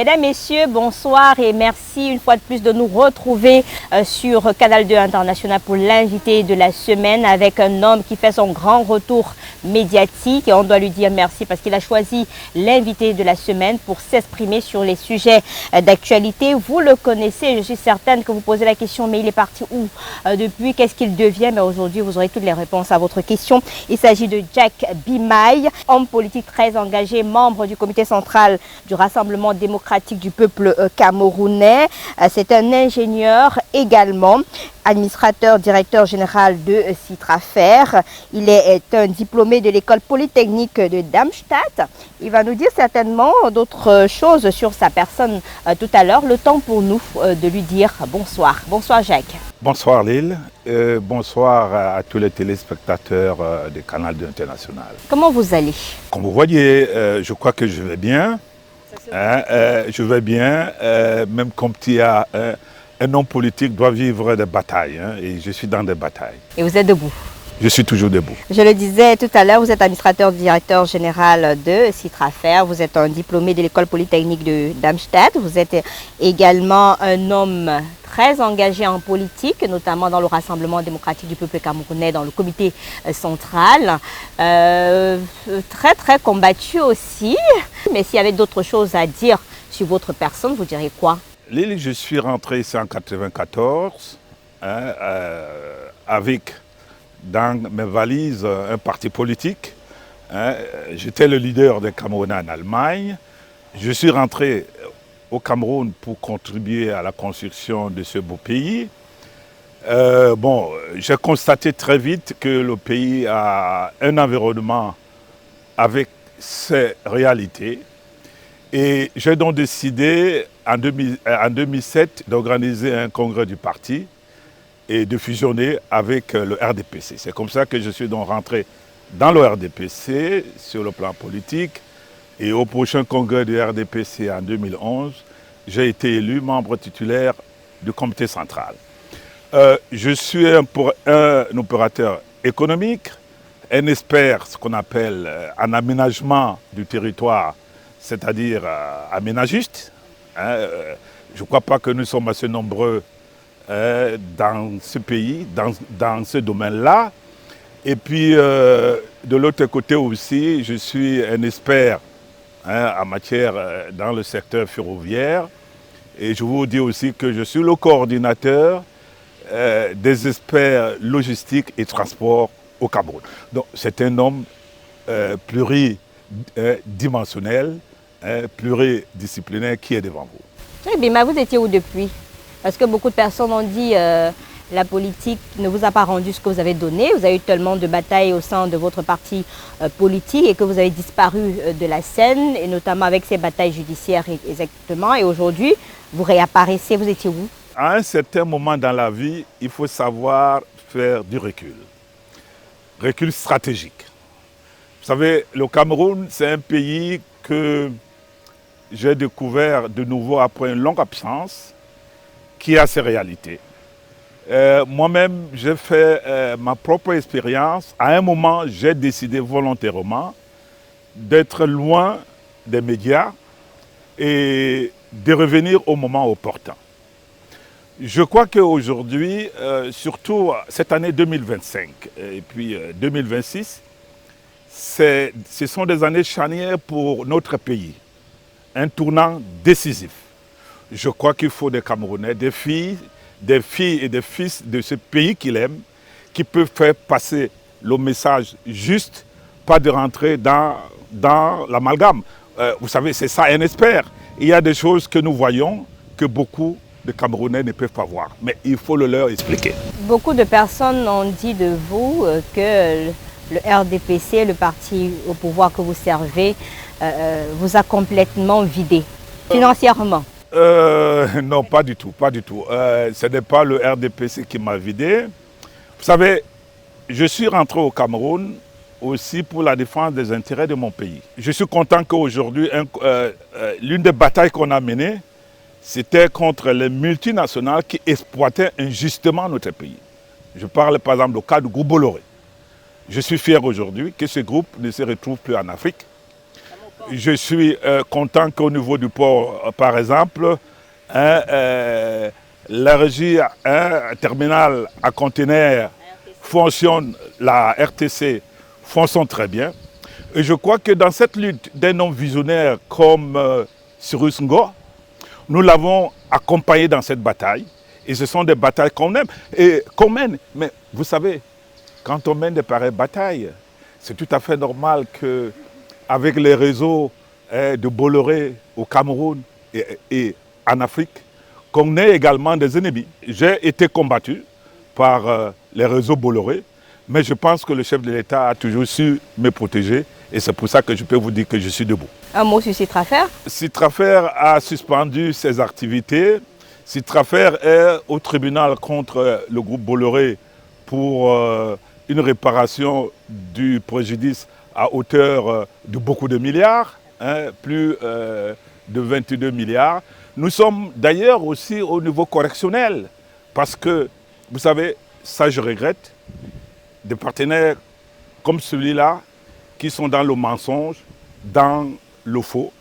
Mesdames, Messieurs, bonsoir et merci une fois de plus de nous retrouver sur Canal 2 International pour l'invité de la semaine avec un homme qui fait son grand retour médiatique et on doit lui dire merci parce qu'il a choisi l'invité de la semaine pour s'exprimer sur les sujets d'actualité. Vous le connaissez, je suis certaine que vous posez la question, mais il est parti où depuis, qu'est-ce qu'il devient? Mais aujourd'hui, vous aurez toutes les réponses à votre question. Il s'agit de Jack Bimaye, homme politique très engagé, membre du comité central du Rassemblement démocratique du peuple camerounais. C'est un ingénieur également, administrateur, directeur général de Citrafer. Il est un diplômé de l'école polytechnique de Darmstadt. Il va nous dire certainement d'autres choses sur sa personne tout à l'heure. Le temps pour nous de lui dire bonsoir. Bonsoir Jacques. Bonsoir Lille, bonsoir à tous les téléspectateurs de Canal 2 International. Comment vous allez? Comme vous voyez, je crois que je vais bien. Je vais bien, même comme il y a un homme politique doit vivre des batailles, et je suis dans des batailles. Et vous êtes debout? Je suis toujours debout. Je le disais tout à l'heure, vous êtes administrateur directeur général de Citrafer, vous êtes un diplômé de l'école polytechnique de Darmstadt, vous êtes également un homme très engagé en politique, notamment dans le Rassemblement démocratique du peuple camerounais, dans le comité central, très combattu aussi. Mais s'il y avait d'autres choses à dire sur votre personne, vous diriez quoi? Lille, je suis rentré ici en 1994 avec dans mes valises un parti politique. J'étais le leader des Camerounais en Allemagne. Je suis rentré au Cameroun pour contribuer à la construction de ce beau pays. J'ai constaté très vite que le pays a un environnement avec ses réalités. Et j'ai donc décidé en 2007 d'organiser un congrès du parti et de fusionner avec le RDPC. C'est comme ça que je suis donc rentré dans le RDPC sur le plan politique. Et au prochain congrès du RDPC en 2011, j'ai été élu membre titulaire du comité central. Je suis un opérateur économique, un expert, ce qu'on appelle en aménagement du territoire, c'est-à-dire aménagiste. Je ne crois pas que nous sommes assez nombreux dans ce pays, dans ce domaine-là. Et puis, de l'autre côté aussi, je suis un expert en matière dans le secteur ferroviaire. Et je vous dis aussi que je suis le coordinateur des experts logistiques et transport au Cameroun. Donc, c'est un homme pluridimensionnel, pluridisciplinaire qui est devant vous. Eh bien, mais vous étiez où depuis? Parce que beaucoup de personnes ont dit la politique ne vous a pas rendu ce que vous avez donné. Vous avez eu tellement de batailles au sein de votre parti politique et que vous avez disparu de la scène, et notamment avec ces batailles judiciaires exactement. Et aujourd'hui, vous réapparaissez. Vous étiez où? À un certain moment dans la vie, il faut savoir faire du recul. Recul stratégique. Vous savez, le Cameroun, c'est un pays que j'ai découvert de nouveau après une longue absence, qui a ses réalités. Moi-même, j'ai fait ma propre expérience. À un moment, j'ai décidé volontairement d'être loin des médias et de revenir au moment opportun. Je crois qu'aujourd'hui, surtout cette année 2025 et puis 2026, ce sont des années charnières pour notre pays, un tournant décisif. Je crois qu'il faut des Camerounais, des filles et des fils de ce pays qu'il aime, qui peuvent faire passer le message juste, pas de rentrer dans l'amalgame. Vous savez, c'est ça un expert. Il y a des choses que nous voyons que beaucoup de Camerounais ne peuvent pas voir, mais il faut le leur expliquer. Beaucoup de personnes ont dit de vous que le RDPC, le parti au pouvoir que vous servez, vous a complètement vidé, financièrement. Non, pas du tout, pas du tout. Ce n'est pas le RDPC qui m'a vidé. Vous savez, je suis rentré au Cameroun aussi pour la défense des intérêts de mon pays. Je suis content qu'aujourd'hui, l'une des batailles qu'on a menées, c'était contre les multinationales qui exploitaient injustement notre pays. Je parle par exemple du cas du groupe Bolloré. Je suis fier aujourd'hui que ce groupe ne se retrouve plus en Afrique. Je suis content qu'au niveau du port, par exemple, la régie terminale à conteneurs fonctionne, la RTC fonctionne très bien. Et je crois que dans cette lutte d'un homme visionnaire comme Cyrus Ngor, nous l'avons accompagné dans cette bataille. Et ce sont des batailles qu'on aime et qu'on mène. Mais vous savez, quand on mène de pareilles batailles, c'est tout à fait normal qu'avec les réseaux de Bolloré au Cameroun et en Afrique, qu'on ait également des ennemis. J'ai été combattu par les réseaux Bolloré, mais je pense que le chef de l'État a toujours su me protéger et c'est pour ça que je peux vous dire que je suis debout. Un mot sur Citrafer? Citrafer a suspendu ses activités. Citrafer est au tribunal contre le groupe Bolloré pour une réparation du préjudice à hauteur de beaucoup de milliards, plus de 22 milliards. Nous sommes d'ailleurs aussi au niveau correctionnel parce que, vous savez, ça je regrette, des partenaires comme celui-là qui sont dans le mensonge, dans le faux.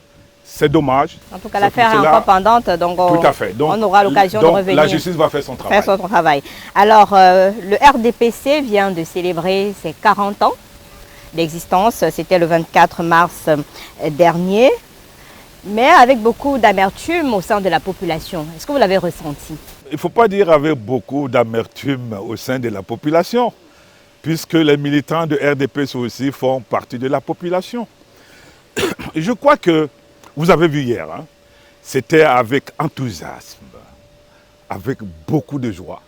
C'est dommage. En tout cas, l'affaire est encore pendante, donc tout à fait. Donc, on aura l'occasion de revenir. La justice va faire son travail. Alors, le RDPC vient de célébrer ses 40 ans d'existence. C'était le 24 mars dernier, mais avec beaucoup d'amertume au sein de la population. Est-ce que vous l'avez ressenti? Il ne faut pas dire avec beaucoup d'amertume au sein de la population, puisque les militants de RDPC aussi font partie de la population. Je crois que vous avez vu hier, hein, c'était avec enthousiasme, avec beaucoup de joie,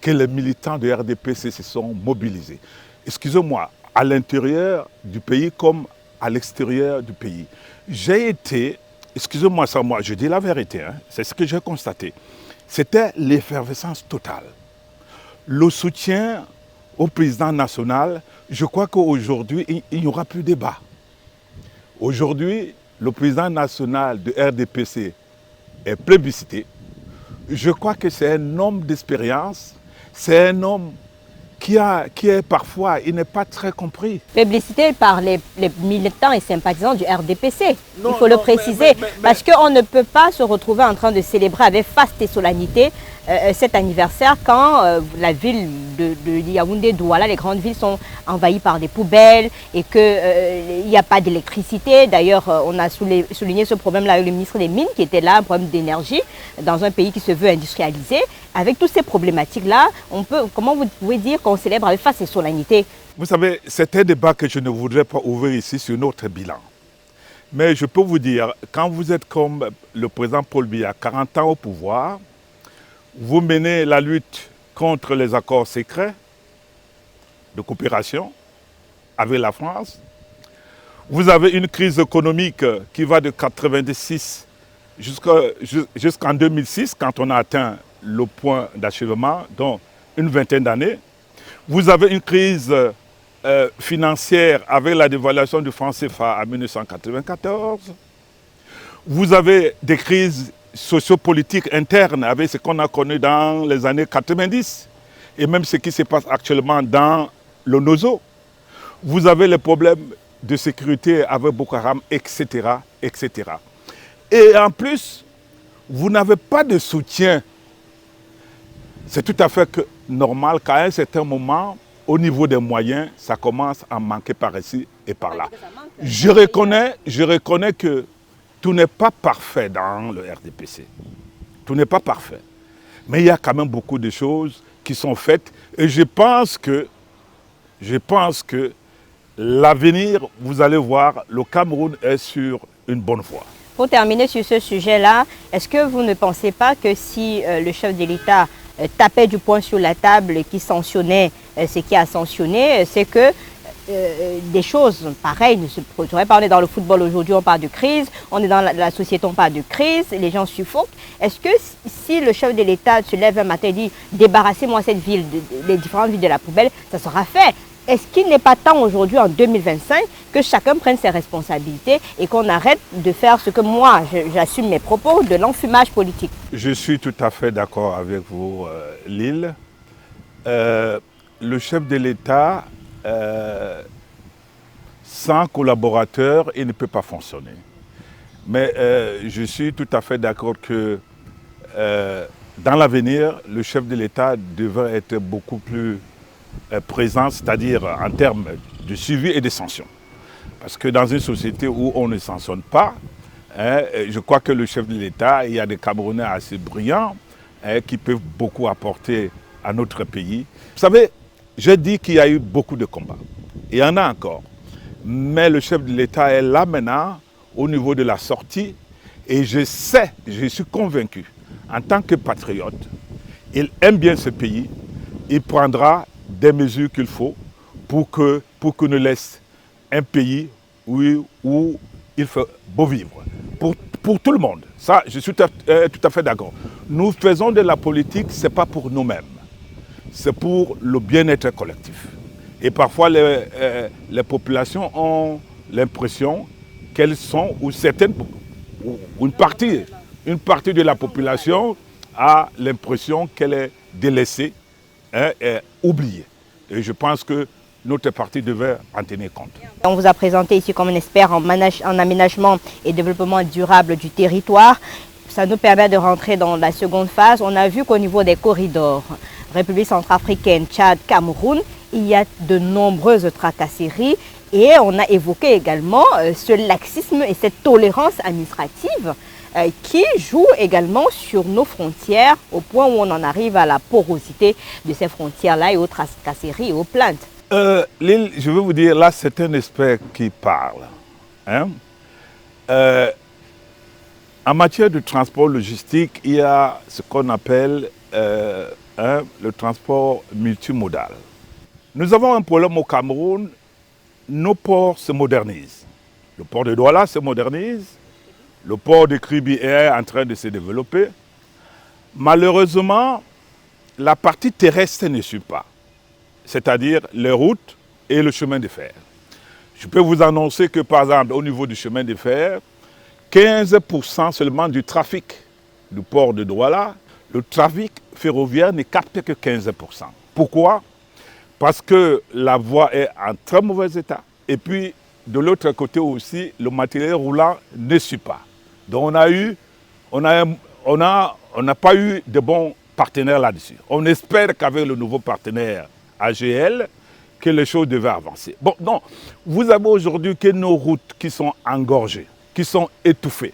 que les militants de RDPC se sont mobilisés. Excusez-moi, à l'intérieur du pays comme à l'extérieur du pays. J'ai été, excusez-moi ça, moi, je dis la vérité, hein, c'est ce que j'ai constaté. C'était l'effervescence totale. Le soutien au président national, je crois qu'aujourd'hui, il n'y aura plus de débat. Aujourd'hui, le président national de RDPC est plébiscité. Je crois que c'est un homme d'expérience, c'est un homme qui est parfois, il n'est pas très compris. Plébiscité par les militants et sympathisants du RDPC, il faut le préciser, parce qu'on ne peut pas se retrouver en train de célébrer avec faste et solennité cet anniversaire quand la ville de Yaoundé, Douala, les grandes villes sont envahies par des poubelles et qu'il n'y a pas d'électricité. D'ailleurs, on a souligné ce problème-là avec le ministre des Mines qui était là, un problème d'énergie dans un pays qui se veut industrialisé. Avec toutes ces problématiques-là, comment vous pouvez dire qu'on célèbre avec faste et solennité? Vous savez, c'est un débat que je ne voudrais pas ouvrir ici sur notre bilan. Mais je peux vous dire, quand vous êtes comme le président Paul Biya, 40 ans au pouvoir, vous menez la lutte contre les accords secrets de coopération avec la France. Vous avez une crise économique qui va de 1986 jusqu'en 2006, quand on a atteint le point d'achèvement, donc une vingtaine d'années. Vous avez une crise financière avec la dévaluation du franc CFA en 1994. Vous avez des crises sociopolitiques internes avec ce qu'on a connu dans les années 90 et même ce qui se passe actuellement dans le Nozo. Vous avez les problèmes de sécurité avec Boko Haram, etc., etc. Et en plus, vous n'avez pas de soutien. C'est tout à fait normal qu'à un certain moment, au niveau des moyens, ça commence à manquer par ici et par là. Je reconnais que tout n'est pas parfait dans le RDPC. Tout n'est pas parfait. Mais il y a quand même beaucoup de choses qui sont faites. Et je pense que l'avenir, vous allez voir, le Cameroun est sur une bonne voie. Pour terminer sur ce sujet-là, est-ce que vous ne pensez pas que si le chef de l'État tapait du poing sur la table et qui sanctionnait ce qui a sanctionné, c'est que des choses pareilles ne se produiraient pas. On est dans le football aujourd'hui, on parle de crise, on est dans la société, on parle de crise, les gens suffoquent. Est-ce que si le chef de l'État se lève un matin et dit « débarrassez-moi cette ville, les différentes villes de la poubelle », ça sera fait? Est-ce qu'il n'est pas temps aujourd'hui, en 2025, que chacun prenne ses responsabilités et qu'on arrête de faire ce que moi, j'assume mes propos, de l'enfumage politique? Je suis tout à fait d'accord avec vous, Lille. Le chef de l'État, Sans collaborateurs, il ne peut pas fonctionner. Mais je suis tout à fait d'accord que dans l'avenir, le chef de l'État devrait être beaucoup plus présent, c'est-à-dire en termes de suivi et de sanctions. Parce que dans une société où on ne sanctionne pas, je crois que le chef de l'État, il y a des Camerounais assez brillants qui peuvent beaucoup apporter à notre pays. Vous savez, j'ai dit qu'il y a eu beaucoup de combats. Il y en a encore. Mais le chef de l'État est là maintenant, au niveau de la sortie. Et je suis convaincu, en tant que patriote, il aime bien ce pays. Il prendra des mesures qu'il faut pour qu'on ne laisse un pays où il fait beau vivre. Pour tout le monde. Ça, je suis tout à fait d'accord. Nous faisons de la politique, ce n'est pas pour nous-mêmes. C'est pour le bien-être collectif. Et parfois, les populations ont l'impression qu'elles sont, ou une partie de la population a l'impression qu'elle est délaissée, et oubliée. Et je pense que notre parti devait en tenir compte. On vous a présenté ici comme un expert en aménagement et développement durable du territoire. Ça nous permet de rentrer dans la seconde phase. On a vu qu'au niveau des corridors, République centrafricaine, Tchad, Cameroun, il y a de nombreuses tracasseries et on a évoqué également ce laxisme et cette tolérance administrative qui joue également sur nos frontières au point où on en arrive à la porosité de ces frontières-là et aux tracasseries et aux plaintes. Lille, je veux vous dire, là c'est un expert qui parle. Hein? En matière de transport logistique, il y a ce qu'on appelle le transport multimodal. Nous avons un problème au Cameroun, nos ports se modernisent. Le port de Douala se modernise, le port de Kribi est en train de se développer. Malheureusement, la partie terrestre ne suit pas, c'est-à-dire les routes et le chemin de fer. Je peux vous annoncer que par exemple au niveau du chemin de fer, 15% seulement du trafic du port de Douala, le trafic ferroviaire ne capte que 15%. Pourquoi? Parce que la voie est en très mauvais état. Et puis, de l'autre côté aussi, le matériel roulant ne suit pas. Donc on n'a pas eu de bons partenaires là-dessus. On espère qu'avec le nouveau partenaire AGL, que les choses devaient avancer. Bon, non, vous avez aujourd'hui que nos routes qui sont engorgées, qui sont étouffées.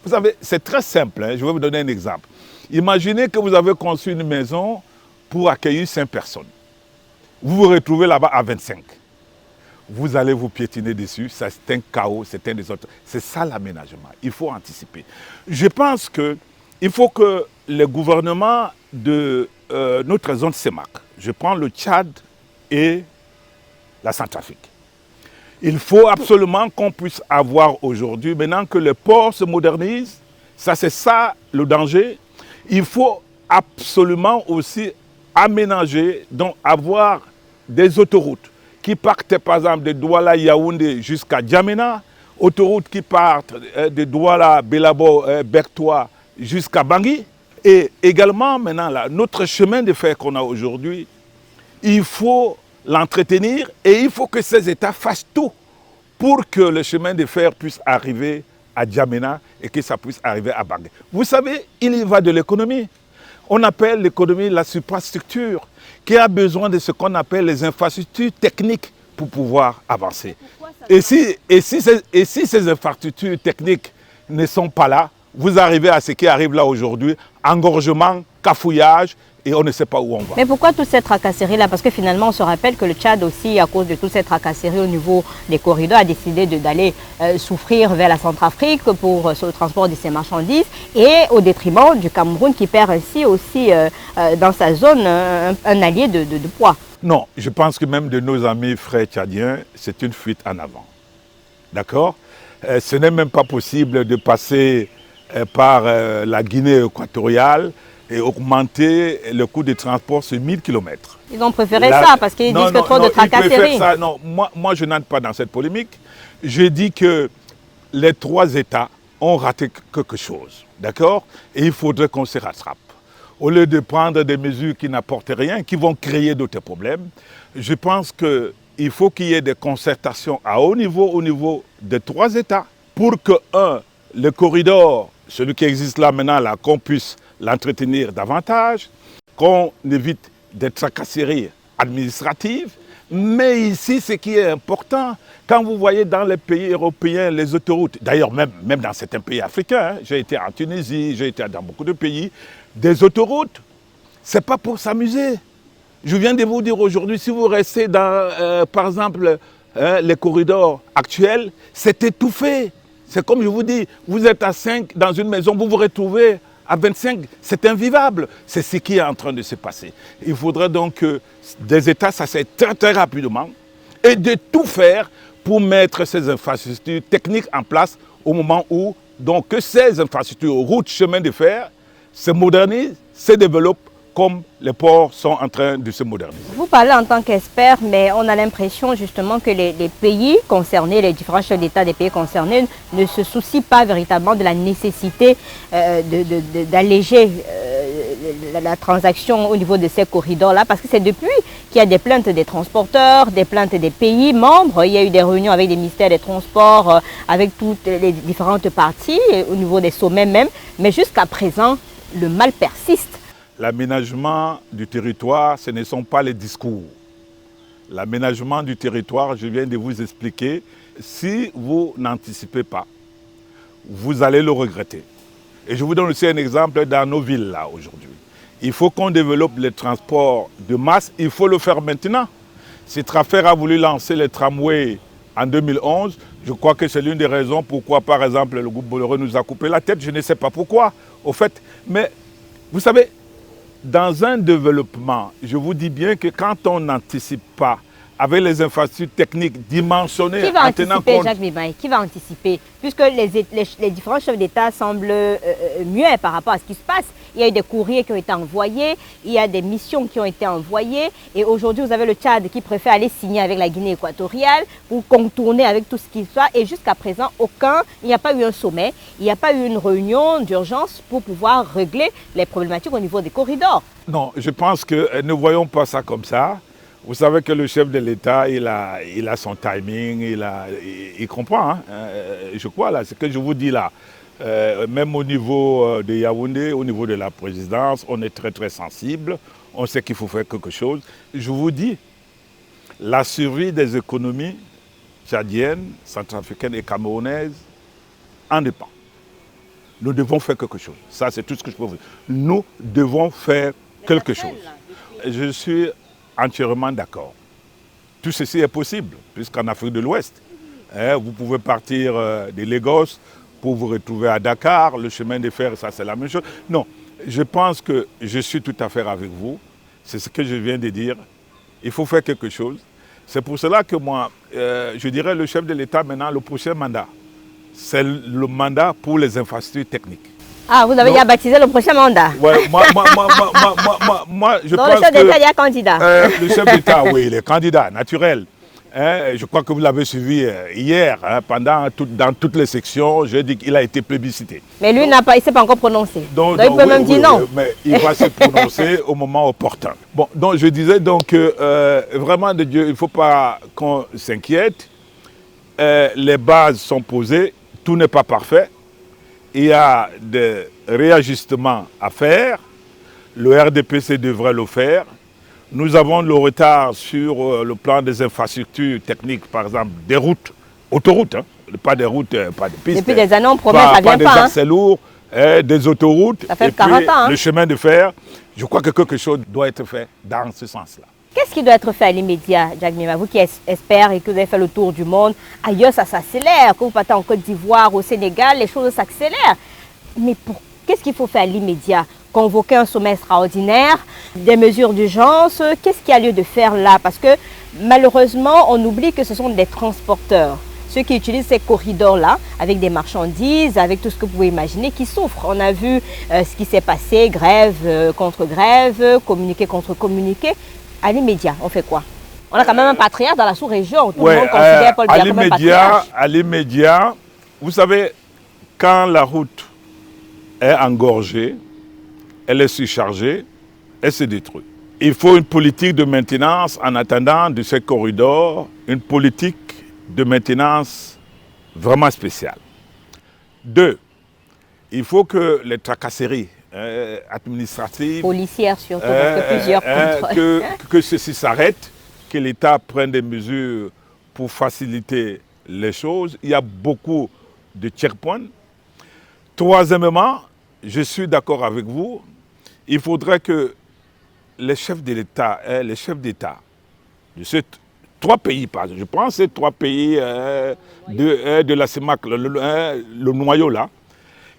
Vous savez, c'est très simple, hein, je vais vous donner un exemple. Imaginez que vous avez conçu une maison pour accueillir 5 personnes. Vous vous retrouvez là-bas à 25. Vous allez vous piétiner dessus, c'est un chaos, c'est un désordre. C'est ça l'aménagement, il faut anticiper. Je pense qu'il faut que les gouvernements de notre zone CEMAC, je prends le Tchad et la Centrafrique, il faut absolument qu'on puisse avoir aujourd'hui, maintenant que les ports se modernisent, ça c'est ça le danger, il faut absolument aussi aménager, donc avoir des autoroutes qui partent par exemple de Douala Yaoundé jusqu'à Djamena, autoroutes qui partent de Douala Belabo Bertois jusqu'à Bangui, et également maintenant là, notre chemin de fer qu'on a aujourd'hui, il faut l'entretenir et il faut que ces États fassent tout pour que le chemin de fer puisse arriver à Djamena et que ça puisse arriver à Bangui. Vous savez, il y va de l'économie. On appelle l'économie la suprastructure, qui a besoin de ce qu'on appelle les infrastructures techniques pour pouvoir avancer. Et si ces infrastructures techniques ne sont pas là, vous arrivez à ce qui arrive là aujourd'hui, engorgement, cafouillage, et on ne sait pas où on va. Mais pourquoi toutes ces tracasseries-là? Parce que finalement, on se rappelle que le Tchad aussi, à cause de toutes ces tracasseries au niveau des corridors, a décidé d'aller souffrir vers la Centrafrique pour le transport de ses marchandises et au détriment du Cameroun qui perd ainsi aussi dans sa zone un allié de poids. Non, je pense que même de nos amis frères tchadiens, c'est une fuite en avant. D'accord? Ce n'est même pas possible de passer par la Guinée équatoriale et augmenter le coût de transport sur 1000 km. Ils ont préféré ça parce qu'ils disent que trop de tracasseries. Non, moi je n'entre pas dans cette polémique. Je dis que les 3 États ont raté quelque chose, d'accord? Et il faudrait qu'on se rattrape. Au lieu de prendre des mesures qui n'apportent rien, qui vont créer d'autres problèmes, je pense que il faut qu'il y ait des concertations à haut niveau au niveau des 3 États pour que, le corridor, celui qui existe là maintenant, là, qu'on puisse l'entretenir davantage, qu'on évite des tracasseries administratives. Mais ici, ce qui est important, quand vous voyez dans les pays européens les autoroutes, d'ailleurs même dans certains pays africains, j'ai été en Tunisie, j'ai été dans beaucoup de pays, des autoroutes, ce n'est pas pour s'amuser. Je viens de vous dire aujourd'hui, si vous restez dans, par exemple, les corridors actuels, c'est étouffé. C'est comme je vous dis, vous êtes à 5 dans une maison, vous vous retrouvez à 25, c'est invivable. C'est ce qui est en train de se passer. Il faudrait donc que des États s'asseyent très très rapidement et de tout faire pour mettre ces infrastructures techniques en place au moment où donc, que ces infrastructures, routes, chemins de fer, se modernisent, se développent comme les ports sont en train de se moderniser. Vous parlez en tant qu'expert, mais on a l'impression justement que les pays concernés, les différents chefs d'État des pays concernés ne se soucient pas véritablement de la nécessité d'alléger la transaction au niveau de ces corridors-là, parce que c'est depuis qu'il y a des plaintes des transporteurs, des plaintes des pays membres. Il y a eu des réunions avec les ministères des Transports, avec toutes les différentes parties, au niveau des sommets même, mais jusqu'à présent, le mal persiste. L'aménagement du territoire, ce ne sont pas les discours. L'aménagement du territoire, je viens de vous expliquer, si vous n'anticipez pas, vous allez le regretter. Et je vous donne aussi un exemple dans nos villes là aujourd'hui. Il faut qu'on développe les transports de masse, il faut le faire maintenant. Si Trafer a voulu lancer les tramways en 2011, je crois que c'est l'une des raisons pourquoi, par exemple, le groupe Bolloré nous a coupé la tête. Je ne sais pas pourquoi, au fait. Mais vous savez, dans un développement, je vous dis bien que quand on n'anticipe pas, avec les infrastructures techniques dimensionnées, qui va anticiper, Jacques Bibaye, qui va anticiper? Puisque les différents chefs d'État semblent muets par rapport à ce qui se passe. Il y a eu des courriers qui ont été envoyés, il y a des missions qui ont été envoyées. Et aujourd'hui, vous avez le Tchad qui préfère aller signer avec la Guinée équatoriale pour contourner avec tout ce qui soit. Et jusqu'à présent, il n'y a pas eu un sommet, il n'y a pas eu une réunion d'urgence pour pouvoir régler les problématiques au niveau des corridors. Non, je pense que ne voyons pas ça comme ça. Vous savez que le chef de l'État, il a son timing, il comprend. Hein? Je crois, là, ce que je vous dis là, même au niveau de Yaoundé, au niveau de la présidence, on est très très sensible. On sait qu'il faut faire quelque chose. Je vous dis, la survie des économies tchadiennes, centrafricaines et camerounaises en dépend. Nous devons faire quelque chose. Ça, c'est tout ce que je peux vous dire. Nous devons faire quelque chose. Je suis entièrement d'accord. Tout ceci est possible, puisqu'en Afrique de l'Ouest, vous pouvez partir de Lagos pour vous retrouver à Dakar, le chemin de fer, ça c'est la même chose. Non, je pense que je suis tout à fait avec vous, c'est ce que je viens de dire, il faut faire quelque chose. C'est pour cela que moi, je dirais le chef de l'État maintenant, le prochain mandat, c'est le mandat pour les infrastructures techniques. Ah, vous avez déjà baptisé le prochain mandat? Ouais, moi, je pense que... Donc le chef d'État est candidat. Le chef d'État, oui, il est candidat, naturel. Je crois que vous l'avez suivi hier, dans toutes les sections, j'ai dit qu'il a été plébiscité. Mais lui, il ne s'est pas encore prononcé. Donc il peut même dire non. Oui, mais il va se prononcer au moment opportun. Bon, donc je disais donc vraiment de Dieu, il ne faut pas qu'on s'inquiète. Les bases sont posées, tout n'est pas parfait. Il y a des réajustements à faire. Le RDPC devrait le faire. Nous avons le retard sur le plan des infrastructures techniques, par exemple des routes, autoroutes, hein, pas des routes, pas des pistes. Depuis des années, on promet, ça ne vient pas. Des accès lourds, des autoroutes, ça fait et 40 puis ans, hein. Le chemin de fer. Je crois que quelque chose doit être fait dans ce sens-là. Qu'est-ce qui doit être fait à l'immédiat, Jacques Bibaye, vous qui êtes expert et que vous avez fait le tour du monde? Ailleurs, ça s'accélère. Quand vous partez en Côte d'Ivoire, au Sénégal, les choses s'accélèrent. Mais qu'est-ce qu'il faut faire à l'immédiat? Convoquer un sommet extraordinaire, des mesures d'urgence, qu'est-ce qu'il y a lieu de faire là? Parce que malheureusement, on oublie que ce sont des transporteurs. Ceux qui utilisent ces corridors-là, avec des marchandises, avec tout ce que vous pouvez imaginer, qui souffrent. On a vu ce qui s'est passé, grève contre grève, communiqué contre communiqué. À l'immédiat, on fait quoi? On a quand même un patriarche dans la sous-région. Tout le monde considère Paul Biya comme un patriarche. À l'immédiat, vous savez, quand la route est engorgée, elle est surchargée, elle se détruit. il faut une politique de maintenance en attendant de ces corridors, une politique de maintenance vraiment spéciale. 2, il faut que les tracasseries administratives, Policières surtout, parce que plusieurs contrôles. que ceci s'arrête, que l'État prenne des mesures pour faciliter les choses. Il y a beaucoup de checkpoints. Troisièmement, je suis d'accord avec vous, il faudrait que les chefs de l'État, de ces 3 pays, je prends ces 3 pays de la CEMAC, le noyau là,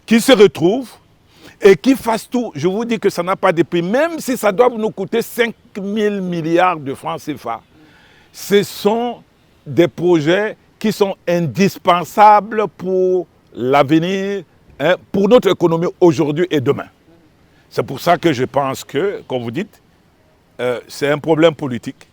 qui se retrouvent et qui fassent tout. Je vous dis que ça n'a pas de prix, même si ça doit nous coûter 5 000 milliards de francs CFA. Ce sont des projets qui sont indispensables pour l'avenir, pour notre économie aujourd'hui et demain. C'est pour ça que je pense que, comme vous dites, c'est un problème politique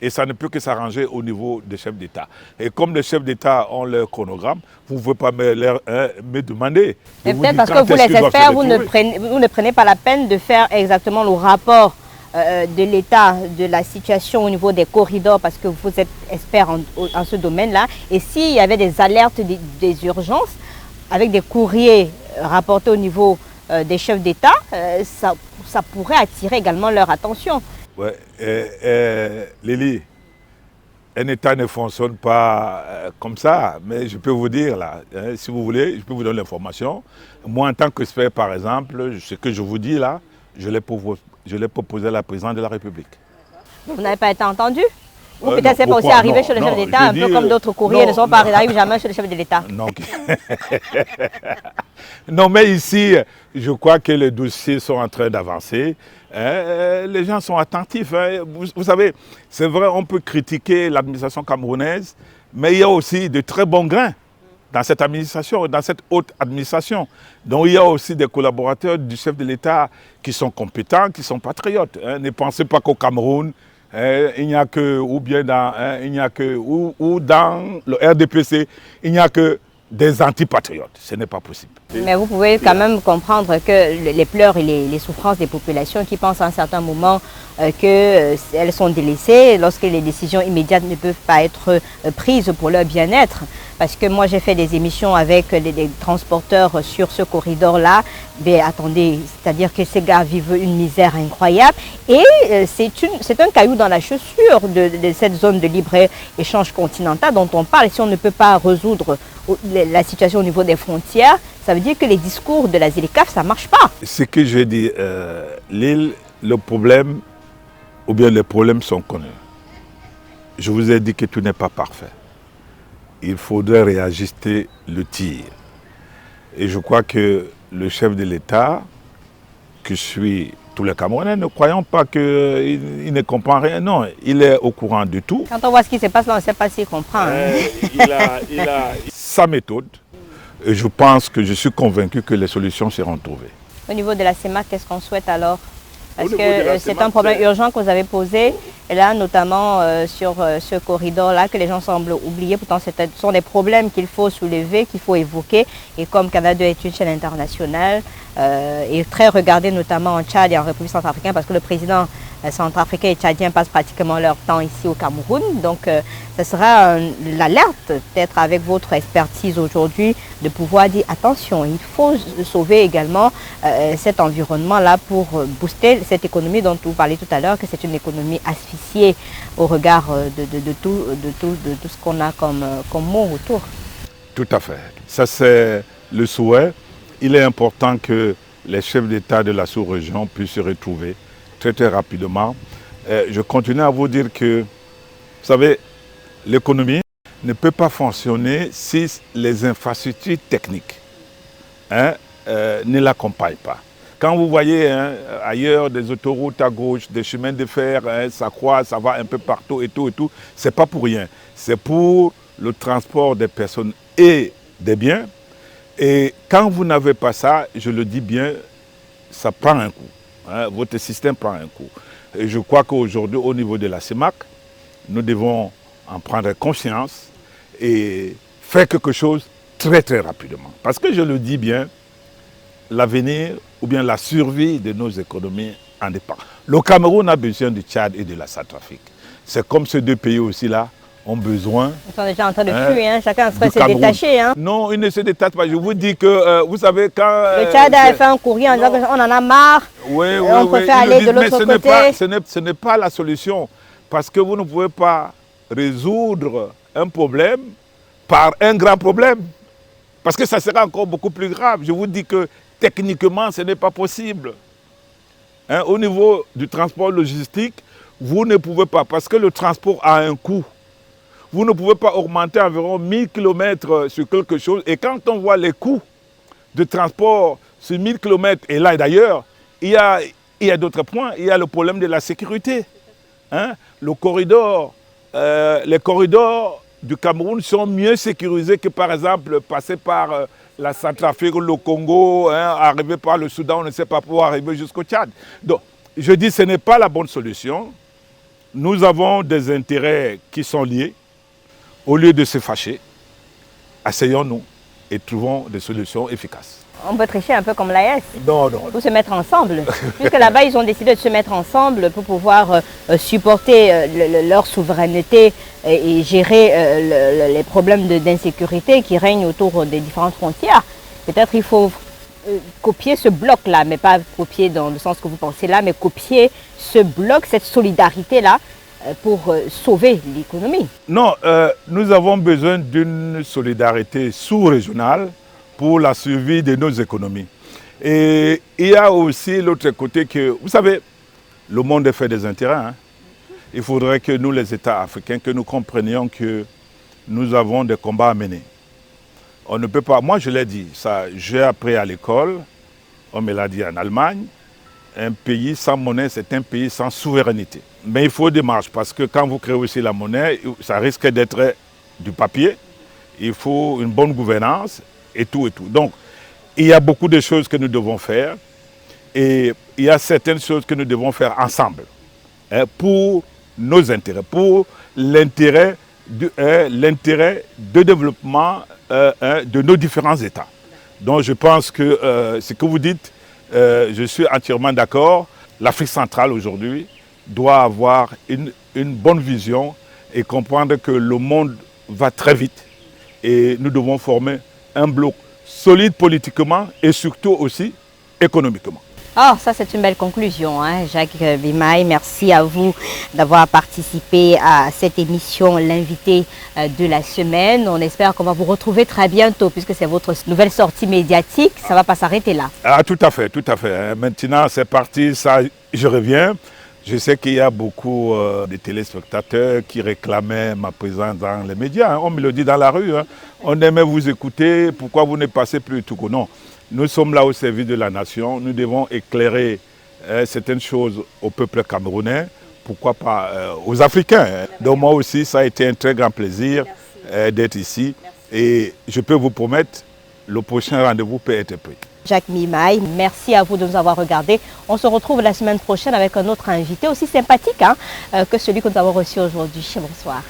et ça ne peut que s'arranger au niveau des chefs d'État. Et comme les chefs d'État ont leur chronogramme, vous ne pouvez pas me demander. Mais peut-être parce que vous, les experts, vous ne prenez pas la peine de faire exactement le rapport de l'état de la situation au niveau des corridors, parce que vous êtes expert en ce domaine-là. Et s'il y avait des alertes, des urgences, avec des courriers rapportés au niveau des chefs d'État, ça pourrait attirer également leur attention. Ouais, Lily, un État ne fonctionne pas comme ça, mais je peux vous dire, là, si vous voulez, je peux vous donner l'information. Moi, en tant qu'expert, par exemple, ce que je vous dis là, je l'ai proposé à la présidente de la République. Vous n'avez pas été entendu? Ou peut-être c'est pas aussi arrivé chez le chef d'État, un peu comme d'autres courriers ne arrivent jamais chez le chef de l'État. Non. Non, mais ici, je crois que les dossiers sont en train d'avancer. Les gens sont attentifs. Vous savez, c'est vrai, on peut critiquer l'administration camerounaise, mais il y a aussi de très bons grains dans cette administration, dans cette haute administration. Donc il y a aussi des collaborateurs du chef de l'État qui sont compétents, qui sont patriotes. Ne pensez pas qu'au Cameroun, il n'y a que, ou bien dans, il n'y a que, ou dans le RDPC, il n'y a que des antipatriotes. Ce n'est pas possible. Mais vous pouvez quand même comprendre que les pleurs et les souffrances des populations qui pensent à un certain moment qu'elles sont délaissées lorsque les décisions immédiates ne peuvent pas être prises pour leur bien-être. Parce que moi, j'ai fait des émissions avec les transporteurs sur ce corridor-là. Mais attendez, c'est-à-dire que ces gars vivent une misère incroyable. Et c'est un caillou dans la chaussure de cette zone de libre-échange continental dont on parle. Si on ne peut pas résoudre la situation au niveau des frontières, ça veut dire que les discours de la ZLECAf, ça ne marche pas. Ce que j'ai dit, l'île, le problème, ou bien les problèmes sont connus. Je vous ai dit que tout n'est pas parfait. Il faudrait réajuster le tir. Et je crois que le chef de l'État, que suit tous les Camerounais, ne croyons pas qu'il ne comprend rien. Non, il est au courant de tout. Quand on voit ce qui se passe là, on ne sait pas s'il comprend. Il a sa méthode. Et je pense que je suis convaincu que les solutions seront trouvées. Au niveau de la CEMAC, qu'est-ce qu'on souhaite alors? Parce que c'est un problème urgent que vous avez posé, et là notamment sur ce corridor-là que les gens semblent oublier. Pourtant, ce sont des problèmes qu'il faut soulever, qu'il faut évoquer. Et comme Canal 2 est une chaîne internationale et très regardée notamment en Tchad et en République centrafricaine, parce que le président centrafricain et tchadien passent pratiquement leur temps ici au Cameroun. Donc, ce sera l'alerte, peut-être avec votre expertise aujourd'hui, de pouvoir dire attention, il faut sauver également cet environnement-là pour booster cette économie dont vous parlez tout à l'heure, que c'est une économie asphyxiée au regard de tout ce qu'on a comme mot autour. Tout à fait. Ça, c'est le souhait. Il est important que les chefs d'État de la sous-région puissent se retrouver très très rapidement. Je continue à vous dire que, vous savez, l'économie ne peut pas fonctionner si les infrastructures techniques ne l'accompagnent pas. Quand vous voyez ailleurs des autoroutes à gauche, des chemins de fer, ça croît, ça va un peu partout et tout, c'est pas pour rien. C'est pour le transport des personnes et des biens. Et quand vous n'avez pas ça, je le dis bien, ça prend un coup. Votre système prend un coup. Et je crois qu'aujourd'hui, au niveau de la CEMAC, nous devons en prendre conscience et faire quelque chose très très rapidement. Parce que je le dis bien, l'avenir ou bien la survie de nos économies indépendants. Le Cameroun a besoin du Tchad et de la Centrafrique. C'est comme ces deux pays aussi-là ont besoin. Ils sont déjà en train de fuir, hein. Chacun serait se détacher. Hein. Non, ils ne se détachent pas. Je vous dis que, vous savez, quand... Le Tchad a fait un courrier en disant qu'on en a marre. Oui, on préfère aller de l'autre côté. Ce n'est pas la solution. Parce que vous ne pouvez pas résoudre un problème par un grand problème. Parce que ça sera encore beaucoup plus grave. Je vous dis que techniquement, ce n'est pas possible. Hein, au niveau du transport logistique, vous ne pouvez pas, parce que le transport a un coût. Vous ne pouvez pas augmenter environ 1000 km sur quelque chose. Et quand on voit les coûts de transport sur 1000 km, et là d'ailleurs, il y a d'autres points. Il y a le problème de la sécurité. Hein? Les corridors du Cameroun sont mieux sécurisés que par exemple passer par la Centrafrique, le Congo, hein, arriver par le Soudan, on ne sait pas pouvoir arriver jusqu'au Tchad. Donc, je dis que ce n'est pas la bonne solution. Nous avons des intérêts qui sont liés. Au lieu de se fâcher, asseyons-nous et trouvons des solutions efficaces. On peut tricher un peu comme l'AES. Non. Pour se mettre ensemble. Puisque là-bas, ils ont décidé de se mettre ensemble pour pouvoir supporter leur souveraineté et gérer les problèmes d'insécurité qui règnent autour des différentes frontières. Peut-être il faut copier ce bloc-là, mais pas copier dans le sens que vous pensez là, mais copier ce bloc, cette solidarité-là, pour sauver l'économie. Non, nous avons besoin d'une solidarité sous-régionale pour la survie de nos économies. Et il y a aussi l'autre côté que, vous savez, le monde est fait des intérêts. Hein. Il faudrait que nous, les États africains, que nous comprenions que nous avons des combats à mener. On ne peut pas, moi je l'ai dit, j'ai appris à l'école, on me l'a dit en Allemagne, un pays sans monnaie, c'est un pays sans souveraineté. Mais il faut des marges parce que quand vous créez aussi la monnaie, ça risque d'être du papier. Il faut une bonne gouvernance et tout et tout. Donc, il y a beaucoup de choses que nous devons faire et il y a certaines choses que nous devons faire ensemble hein, pour nos intérêts, pour l'intérêt de développement de nos différents États. Donc, je pense que ce que vous dites, je suis entièrement d'accord. L'Afrique centrale aujourd'hui doit avoir une bonne vision et comprendre que le monde va très vite et nous devons former un bloc solide politiquement et surtout aussi économiquement. Oh, ça c'est une belle conclusion, hein. Jacques Bimaï, merci à vous d'avoir participé à cette émission, l'invité de la semaine. On espère qu'on va vous retrouver très bientôt puisque c'est votre nouvelle sortie médiatique, ça ne va pas s'arrêter là. Ah, tout à fait, tout à fait. Maintenant c'est parti, ça, je reviens. Je sais qu'il y a beaucoup de téléspectateurs qui réclamaient ma présence dans les médias. Hein. On me le dit dans la rue. Hein. On aimait vous écouter. Pourquoi vous ne passez plus tout court? Non. Nous sommes là au service de la nation. Nous devons éclairer certaines choses au peuple camerounais. Pourquoi pas aux Africains. Hein. Donc moi aussi, ça a été un très grand plaisir d'être ici. Et je peux vous promettre, le prochain rendez-vous peut être pris. Jacques Bimaï, merci à vous de nous avoir regardés. On se retrouve la semaine prochaine avec un autre invité aussi sympathique hein, que celui que nous avons reçu aujourd'hui. Bonsoir.